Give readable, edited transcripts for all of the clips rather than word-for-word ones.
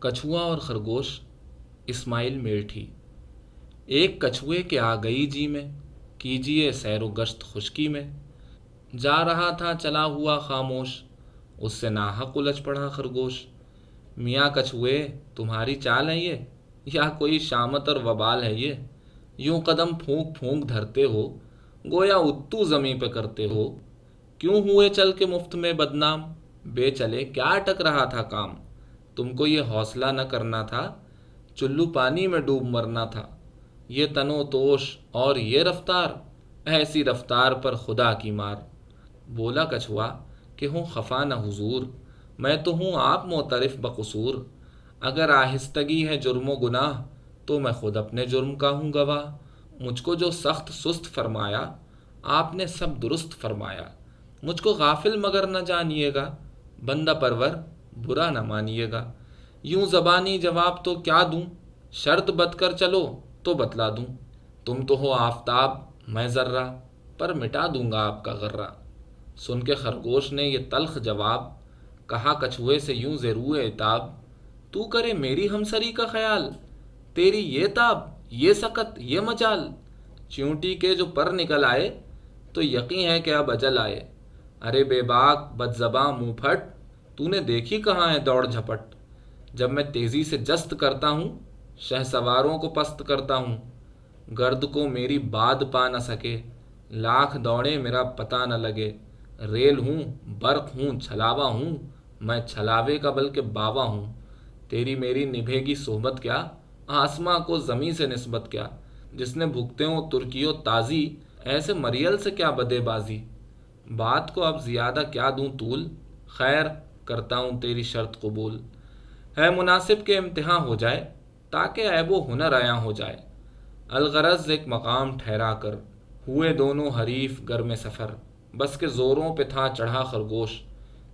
کچھوا اور خرگوش، اسماعیل میٹھی۔ ایک کچھوے کے آ گئی جی میں، کیجیے سیر و گشت خشکی میں۔ جا رہا تھا چلا ہوا خاموش، اس سے ناحق الجھ پڑا خرگوش۔ میاں کچھوے، تمہاری چال ہے یہ، یا کوئی شامت اور وبال ہے یہ؟ یوں قدم پھونک پھونک دھرتے ہو، گویا اتو زمیں پہ کرتے ہو۔ کیوں ہوئے چل کے مفت میں بدنام؟ بے چلے کیا اٹک رہا تھا کام؟ تم کو یہ حوصلہ نہ کرنا تھا، چلو پانی میں ڈوب مرنا تھا۔ یہ تن و توش اور یہ رفتار، ایسی رفتار پر خدا کی مار۔ بولا کچھوا کہ ہوں خفا نہ حضور، میں تو ہوں آپ معترف بقصور۔ اگر آہستگی ہے جرم و گناہ، تو میں خود اپنے جرم کا ہوں گواہ۔ مجھ کو جو سخت سست فرمایا، آپ نے سب درست فرمایا۔ مجھ کو غافل مگر نہ جانیے گا، بندہ پرور برا نہ مانیے گا۔ یوں زبانی جواب تو کیا دوں، شرط بت کر چلو تو بتلا دوں۔ تم تو ہو آفتاب، میں ذرہ، پر مٹا دوں گا آپ کا غرہ۔ سن کے خرگوش نے یہ تلخ جواب، کہا کچھوے سے یوں زیروئے عتاب، تو کرے میری ہمسری کا خیال، تیری یہ تاب یہ سکت یہ مجال۔ چیونٹی کے جو پر نکل آئے، تو یقین ہے کہ اب اجل آئے۔ ارے بے باک بد زباں منہ پھٹ، تو نے دیکھی کہاں ہے دوڑ جھپٹ؟ جب میں تیزی سے جست کرتا ہوں، شہسواروں کو پست کرتا ہوں۔ گرد کو میری باد پا نہ سکے، لاکھ دوڑیں میرا پتہ نہ لگے۔ ریل ہوں برق ہوں چھلاوا ہوں، میں چھلاوے کا بلکہ باوا ہوں۔ تیری میری نبھے گی صحبت کیا، آسماں کو زمیں سے نسبت کیا؟ جس نے بھگتے ہوں ترکی و تازی، ایسے مریل سے کیا بدے بازی؟ بات کو اب زیادہ کیا دوں طول، خیر کرتا ہوں تیری شرط قبول۔ ہے مناسب کہ امتحاں ہو جائے، تاکہ عیب و ہنر عیاں ہو جائے۔ الغرض ایک مقام ٹھہرا کر، ہوئے دونوں حریف گرم سفر۔ بس کے زوروں پہ تھا چڑھا خرگوش،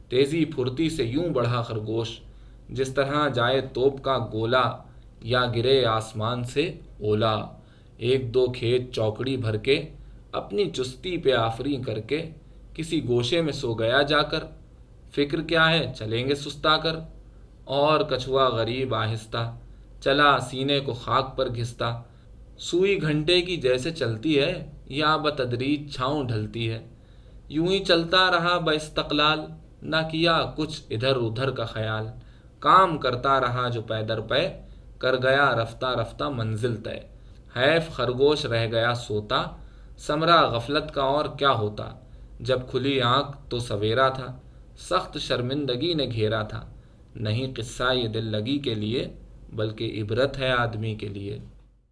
تیزی پھرتی سے یوں بڑھا خرگوش، جس طرح جائے توپ کا گولا، یا گرے آسمان سے اولا۔ ایک دو کھیت چوکڑی بھر کے، اپنی چستی پہ آفریں کر کے، کسی گوشے میں سو گیا جا کر۔ فکر کیا ہے چلیں گے سستا کر، اور کچھوا غریب آہستہ چلا سینے کو خاک پر گھستا۔ سوئی گھنٹے کی جیسے چلتی ہے، یا بتدریج چھاؤں ڈھلتی ہے۔ یوں ہی چلتا رہا باستقلال، نہ کیا کچھ ادھر ادھر کا خیال۔ کام کرتا رہا جو پے در پے، کر گیا رفتہ رفتہ منزل طے۔ حیف خرگوش رہ گیا سوتا، ثمرہ غفلت کا اور کیا ہوتا؟ جب کھلی آنکھ تو سویرا تھا، سخت شرمندگی نے گھیرا تھا۔ نہیں قصہ یہ دل لگی کے لیے، بلکہ عبرت ہے آدمی کے لیے۔